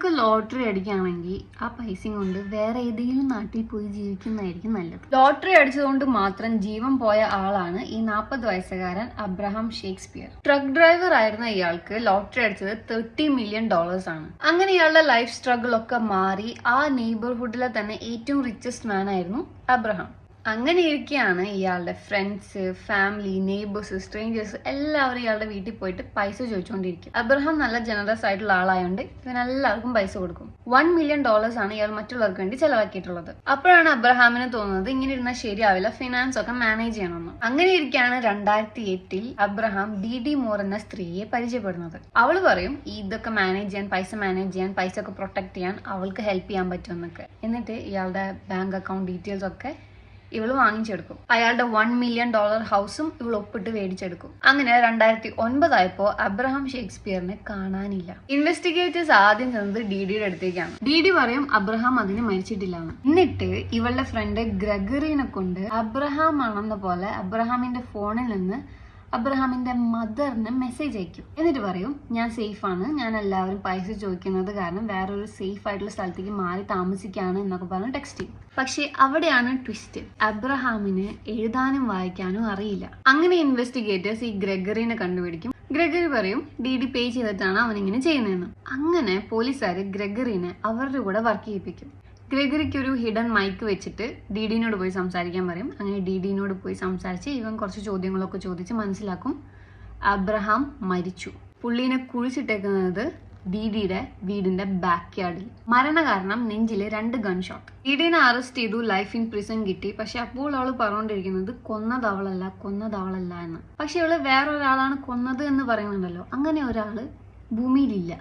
ഇയാൾക്ക് ലോട്ടറി അടിക്കുകയാണെങ്കിൽ ആ പൈസയും കൊണ്ട് വേറെ ഏതെങ്കിലും നാട്ടിൽ പോയി ജീവിക്കുന്നതായിരിക്കും നല്ലത്. ലോട്ടറി അടിച്ചതുകൊണ്ട് മാത്രം ജീവൻ പോയ ആളാണ് ഈ 40 വയസ്സുകാരൻ അബ്രഹാം ഷേക്സ്പിയർ. ട്രക്ക് ഡ്രൈവർ ആയിരുന്ന ഇയാൾക്ക് ലോട്ടറി അടിച്ചത് $30 million ആണ്. അങ്ങനെ ഇയാളുടെ ലൈഫ് സ്ട്രഗിൾ ഒക്കെ മാറി ആ നെയ്ബർഹുഡിലെ തന്നെ ഏറ്റവും റിച്ചസ്റ്റ് മാൻ ആയിരുന്നു അബ്രഹാം. അങ്ങനെ ഇരിക്കുകയാണ് ഇയാളുടെ ഫ്രണ്ട്സ്, ഫാമിലി, നെയ്ബേഴ്സ്, സ്ട്രേഞ്ചേഴ്സ് എല്ലാവരും ഇയാളുടെ വീട്ടിൽ പോയിട്ട് പൈസ ചോദിച്ചുകൊണ്ടിരിക്കും. അബ്രഹാം നല്ല ജനറസ് ആയിട്ടുള്ള ആളായതുകൊണ്ട് ഇവനെല്ലാവർക്കും പൈസ കൊടുക്കും. $1 million ആണ് ഇയാൾ മറ്റുള്ളവർക്ക് വേണ്ടി ചെലവാക്കിയിട്ടുള്ളത്. അപ്പോഴാണ് അബ്രഹാമിന് തോന്നുന്നത് ഇങ്ങനെ ഇരുന്നാൽ ശരിയാവില്ല, ഫിനാൻസ് ഒക്കെ മാനേജ് ചെയ്യണമെന്ന്. അങ്ങനെ ഇരിക്കുകയാണ് 2008 അബ്രഹാം DD മോർ എന്ന സ്ത്രീയെ പരിചയപ്പെടുന്നത്. അവള് പറയും ഇതൊക്കെ മാനേജ് ചെയ്യാൻ, പൈസ ഒക്കെ പ്രൊട്ടക്ട് ചെയ്യാൻ അവൾക്ക് ഹെൽപ്പ് ചെയ്യാൻ പറ്റുമെന്നൊക്കെ. എന്നിട്ട് ഇയാളുടെ ബാങ്ക് അക്കൗണ്ട് ഡീറ്റെയിൽസ് ഒക്കെ ഇവള് വാങ്ങിച്ചെടുക്കും. അയാളുടെ $1 million ഹൗസും ഇവൾ ഒപ്പിട്ട് മേടിച്ചെടുക്കും. അങ്ങനെ 2009 ആയപ്പോ അബ്രഹാം ഷേക്സ്പിയറിനെ കാണാനില്ല. ഇൻവെസ്റ്റിഗേറ്റേഴ്സ് ആദ്യം ചെന്നത് DDയുടെ അടുത്തേക്കാണ്. DD പറയും അബ്രഹാം അതിന് മരിച്ചിട്ടില്ലാണ്. എന്നിട്ട് ഇവളുടെ ഫ്രണ്ട് ഗ്രെഗറിനെ കൊണ്ട് അബ്രഹാം ആണെന്ന പോലെ അബ്രഹാമിന്റെ ഫോണിൽ നിന്ന് അബ്രഹാമിന്റെ മദറിന് മെസ്സേജ് അയക്കും. എന്നിട്ട് പറയും ഞാൻ സേഫ് ആണ്, ഞാൻ എല്ലാവരും പൈസ ചോദിക്കുന്നത് കാരണം വേറൊരു സേഫ് ആയിട്ടുള്ള സ്ഥലത്തേക്ക് മാറി താമസിക്കാണ് എന്നൊക്കെ പറഞ്ഞ് ടെക്സ്റ്റ് ചെയ്യും. പക്ഷെ അവിടെയാണ് ട്വിസ്റ്റ്. അബ്രഹാമിന് എഴുതാനും വായിക്കാനും അറിയില്ല. അങ്ങനെ ഇൻവെസ്റ്റിഗേറ്റേഴ്സ് ഈ ഗ്രെഗറിനെ കണ്ടുപിടിക്കും. ഗ്രെഗറി പറയും DD പേ ചെയ്തിട്ടാണ് അവൻ ഇങ്ങനെ ചെയ്യുന്നതെന്ന്. അങ്ങനെ പോലീസുകാര് ഗ്രെഗറിനെ അവരുടെ കൂടെ വർക്ക് ചെയ്യിപ്പിക്കും. ഗ്രെഗറിക്ക് ഒരു ഹിഡൻ മൈക്ക് വെച്ചിട്ട് DDനോട് പോയി സംസാരിക്കാൻ പറയും. അങ്ങനെ DDനോട് പോയി സംസാരിച്ച് ഇവൻ കുറച്ച് ചോദ്യങ്ങളൊക്കെ ചോദിച്ച് മനസ്സിലാക്കും അബ്രഹാം മരിച്ചു. പുള്ളീനെ കുഴിച്ചിട്ടേക്കുന്നത് DDയുടെ വീടിന്റെ ബാക്ക് യാർഡിൽ. മരണകാരണം നെഞ്ചിലെ 2 ഗൺ ഷോട്ട്. DDനെ അറസ്റ്റ് ചെയ്തു, ലൈഫ് ഇൻ പ്രിസൺ കിട്ടി. പക്ഷെ അപ്പോൾ അവള് പറഞ്ഞുകൊണ്ടിരിക്കുന്നത് കൊന്നതവളല്ല എന്ന്. പക്ഷെ അവള് വേറൊരാളാണ് കൊന്നത് എന്ന് പറയുന്നുണ്ടല്ലോ. അങ്ങനെ ഒരാള് ഭൂമിയിലില്ല.